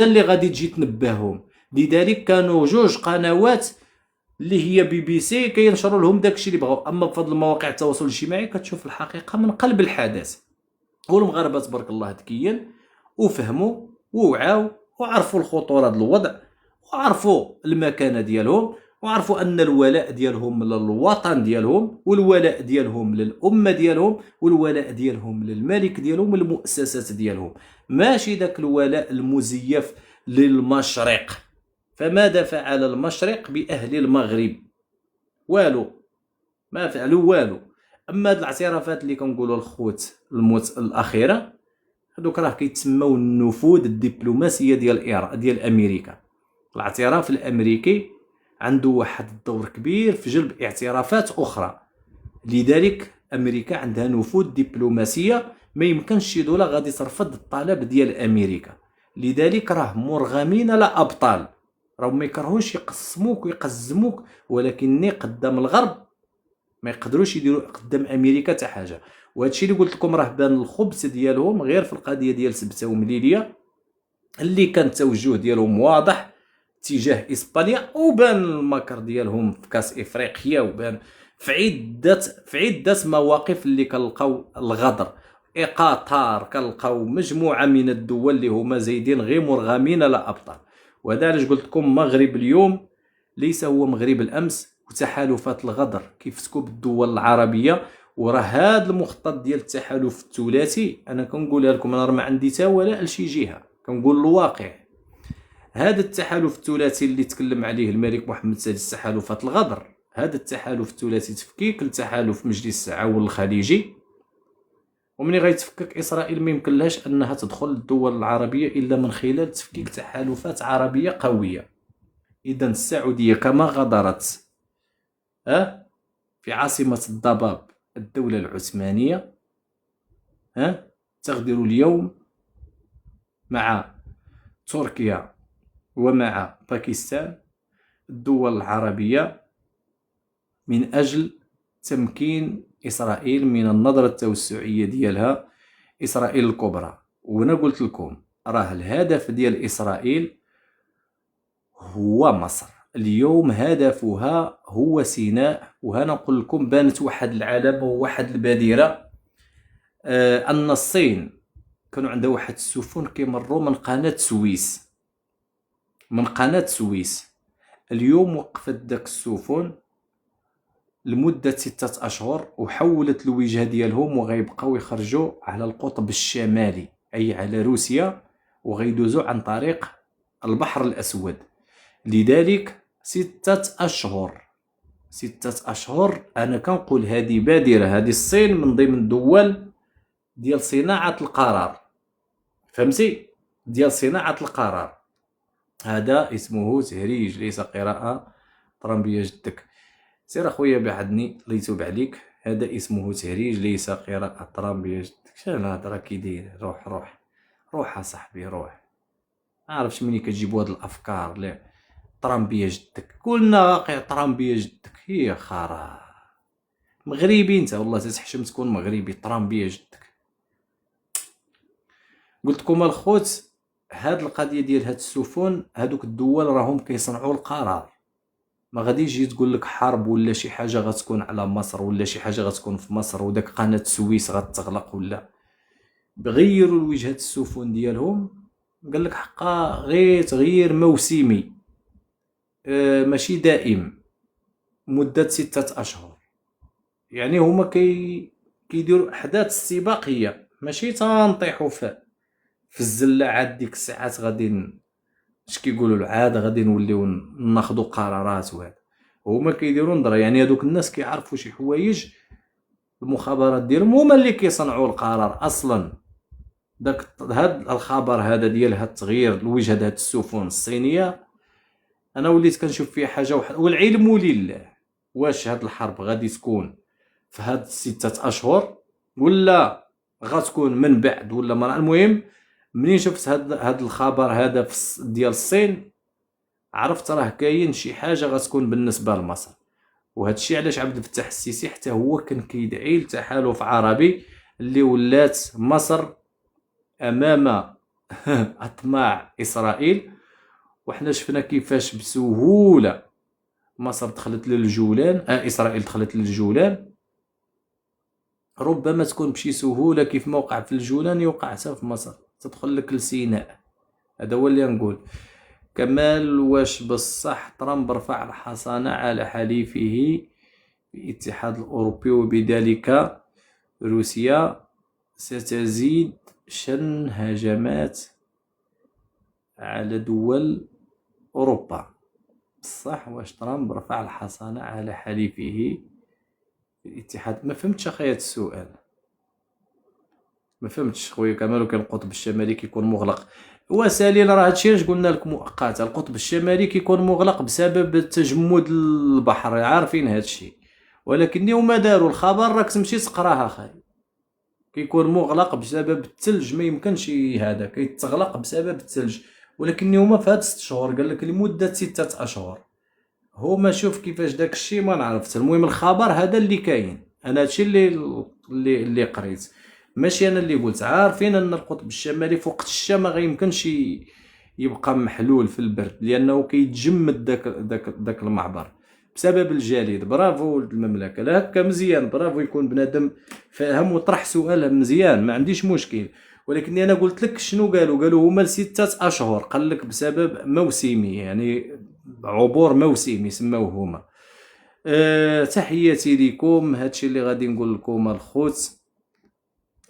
اللي غادي تجي تنبههم. لذلك كانوا جوج قنوات اللي هي بي بي سي كينشروا لهم داكشي اللي بغاو. اما بفضل مواقع التواصل الاجتماعي كتشوف الحقيقه من قلب الحدث. والمغاربه تبارك الله ذكيين وفهموا ووعاو وعرفوا الخطوره ديال الوضع وعرفوا المكانه ديالهم وعرفوا ان الولاء ديالهم للوطن ديالهم والولاء ديالهم للامه ديالهم والولاء ديالهم للملك ديالهم والمؤسسات ديالهم، ماشي داك الولاء المزيف للمشرق. فماذا فعل المشرق باهل المغرب؟ والو، ما فعلوا والو. اما هاد الاعترافات اللي كنقولوا الخوت الاخيره هذوك راه كيتسموا النفوذ الدبلوماسيه ديال امريكا. الاعتراف الامريكي عنده واحد الدور كبير في جلب اعترافات اخرى. لذلك امريكا عندها نفوذ دبلوماسيه، ما يمكنش شي دوله غادي ترفض الطلب ديال امريكا. لذلك راه مرغمين لا ابطال، راهم ما يكرهوش يقسموك ويقزموك، ولكن قدام الغرب ما يقدروش يديروا قدام امريكا حتى حاجه. وهذا الشيء اللي قلت لكم راه بان الخبث ديالهم غير في القضيه ديال سبته ومليليه اللي كان التوجه ديالهم واضح تجاه اسبانيا، وبان المكر ديالهم في كاس افريقيا، وبان في عده مواقف اللي كنلقاو الغدر. قطر كنلقاو مجموعه من الدول اللي هما زايدين غير مرغمين لا ابطال. وهذا علاش قلت لكم مغرب اليوم ليس هو مغرب الامس. وتحالفات الغدر كيفتكوا بالدول العربيه، وراه هذا المخطط ديال التحالف الثلاثي انا كنقولها لكم، انا ما عندي تا ولا لشي جهه، كنقول الواقع. هذا التحالف الثلاثي اللي تكلم عليه الملك محمد السادس، تحالفات الغدر، هذا التحالف الثلاثي تفكيك لتحالف مجلس التعاون الخليجي. ومني غيتفكك اسرائيل ما يمكنلهاش انها تدخل الدول العربيه الا من خلال تفكيك تحالفات عربيه قويه. اذا السعوديه كما غدرت في عاصمه الضباب الدوله العثمانيه، تغدر اليوم مع تركيا ومع باكستان الدول العربية من أجل تمكين إسرائيل من النظرة التوسعية ديالها، إسرائيل الكبرى. وأنا قلت لكم راه الهدف ديال إسرائيل هو مصر. اليوم هدفها هو سيناء. وهنا نقول لكم بانت واحد العلامة وواحد البادرة، أن الصين كانوا عندها واحد السفن كيمروا من قناة سويس، اليوم وقفت داك السفن لمدة 6 أشهر وحولت الوجهة ديالهم، وغيبقاو يخرجوا على القطب الشمالي أي على روسيا، وغيدوزوا عن طريق البحر الأسود. لذلك 6 أشهر أنا كنقول هذه بادرة. هذه الصين من ضمن الدول ديال صناعة القرار، فهمتي، ديال صناعة القرار. هذا اسمه تهريج ليس قراءة طرمبية جدك. سير اخويا بعدني الله يتوب عليك، هذا اسمه تهريج ليس قراءة طرمبية جدك. شنو الهضره كي داير؟ روح اصاحبي روح. ما عرفتش منين كتجيبوا هاد الافكار. لا طرمبية جدك، قلنا طرمبية جدك هي خرا مغربي انت، والله تتحشم تكون مغربي. طرمبية جدك. قلت لكم الخوت هاد القضيه ديال هاد السفن، هادوك الدول راهم كيصنعوا القرار. ما غاديش تجي تقول لك حرب ولا شي حاجه غتكون على مصر ولا شي حاجه غتكون في مصر وداك قناه السويس غتغلق ولا. بغيروا وجهه السفن ديالهم، قال لك حقا غير تغيير موسمي، ماشي دائم، مده 6 أشهر. يعني هما كيديروا احداث استباقيه، ماشي تنطيحوا في الزلاعات ديك الساعات غادي اش كيقولوا العاد غادي نوليو ناخذوا قرارات. وهذا هما كيديروا نظره. يعني هذوك الناس كيعرفوا شي حوايج، المخابرات ديالهم هما اللي كيصنعوا القرار اصلا. داك هاد الخبر هذا ديال هاد التغيير لوجهه هاد السفن الصينيه، انا وليت كنشوف فيه حاجه واحد، والعلم لله. واش هاد الحرب غادي تكون في هاد 6 أشهر ولا غتكون من بعد ولا ما؟ المهم منين شفت هاد الخبر هذا ديال الصين، عرفت راه كاين شي حاجه غتكون بالنسبه لمصر. وهذا الشيء علاش عبد الفتاح السيسي حتى هو كان كيدعي لتحالف عربي اللي ولات مصر امام اطماع اسرائيل. وحنا شفنا كيفاش بسهوله مصر دخلت للجولان، اسرائيل دخلت للجولان. ربما تكون بشي سهوله كيف ما وقع في الجولان يوقع حتى في مصر، تدخل لك لسيناء. هذا هو اللي نقول. كمال: واش بصح ترامب رفع الحصانة على حليفه في الاتحاد الأوروبي وبذلك روسيا ستزيد شن هجمات على دول أوروبا؟ بصح واش ترامب رفع الحصانة على حليفه في الاتحاد؟ ما فهمتش اخويا السؤال، ما فهمتش خويا كمال. وكان القطب الشمالي كيكون مغلق. وسالينا راه هادشي اللي قلنا لك مؤقتا. القطب الشمالي كيكون مغلق بسبب تجمد البحر، عارفين هادشي، ولكن اليوم داروا الخبر راك تمشي تقراها اخاي. كيكون مغلق بسبب الثلج، ما يمكنش هذا كيتغلق بسبب الثلج. ولكن اليوم في هاد 6 شهور قال لك لمده 6 اشهر. هما شوف كيفاش داك الشيء ما نعرفش. المهم الخبر هذا اللي كاين، انا هادشي اللي قريت، ماشي انا اللي قلت. عارفين ان القطب الشمالي فوق الشتا ما غيمكنش يبقى محلول في البرد، لانه كيتجمد داك المعبر بسبب الجليد. برافو المملكه، لا هكا مزيان، برافو. يكون بنادم فاهم وطرح سؤال مزيان، ما عنديش مشكل. ولكن انا قلت لك شنو قالوا هما ل6 اشهر. قال لك بسبب موسمي، يعني عبور موسمي سموه هما. تحياتي لكم. هادشي اللي غادي نقول لكم الخوت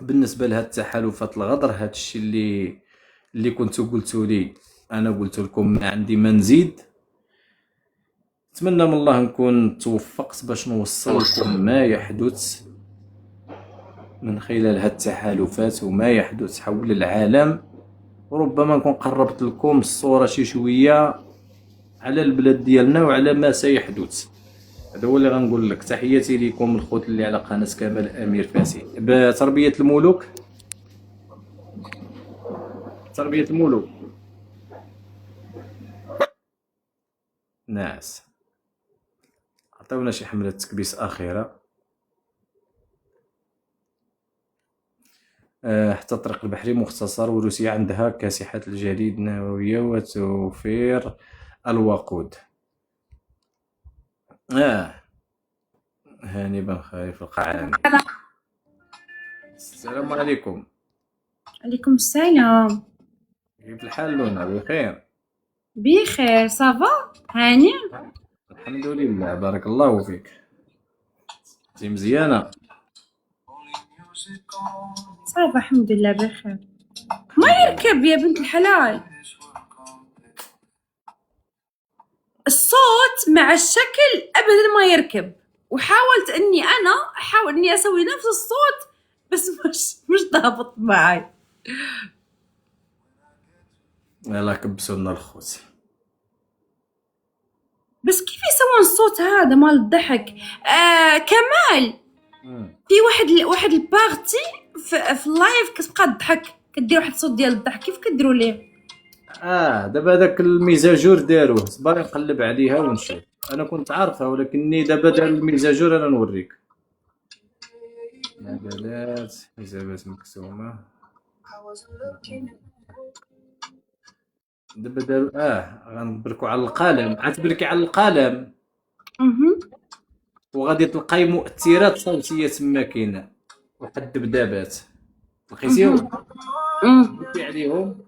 بالنسبه لهاد التحالفات الغدر. هادشي اللي كنتو قلتوا لي انا قلت لكم، ما عندي ما نزيد. نتمنى من الله نكون توفقت باش نوصل لكم ما يحدث من خلال هاد التحالفات وما يحدث حول العالم. وربما نكون قربت لكم الصورة شي شوية على البلاد ديالنا وعلى ما سيحدث. هذا هو اللي غنقول لك. تحياتي لكم الخوت اللي على قناة كمال أمير فاسي. بتربية الملوك، تربية الملوك ناس عطاونا شي حملة تكبيس أخيرة. حتى الطريق البحري مختصر، وروسيا عندها كاسحات الجليد النووية وتوفير الوقود. هاني بن خليفة القعاني. السلام عليكم. عليكم السلام. كيف الحال لونا؟ بخير؟ بخير صافا هاني. الحمد لله، بارك الله فيك. انتي مزيانة؟ صافا الحمد لله بخير. ما يركب يا بنت الحلال الصوت مع الشكل ابدا ما يركب. وحاولت اني احاول اني اسوي نفس الصوت بس مش ضابط معي. يلا كبسوا لنا الخوت. بس كيف يسوون الصوت هذا مال الضحك؟ كمال، في واحد البارتي في اللايف كتبقى تضحك، كدير واحد الصوت ديال الضحك. كيف كديروا ليه؟ دابا داك الميزاجور داروه، صبر نقلب عليها ونشوف. انا كنت عارفها ولكني دابا دار الميزاجور. انا نوريك. مجالات حسابات مقسومة. دابا دارو غنبركو على القلم. غتبركي على القلم وغادي تلقاي مؤثرات صوتية تما كاينة واحد الدبدابات، لقيتيهم؟ دوكي عليهم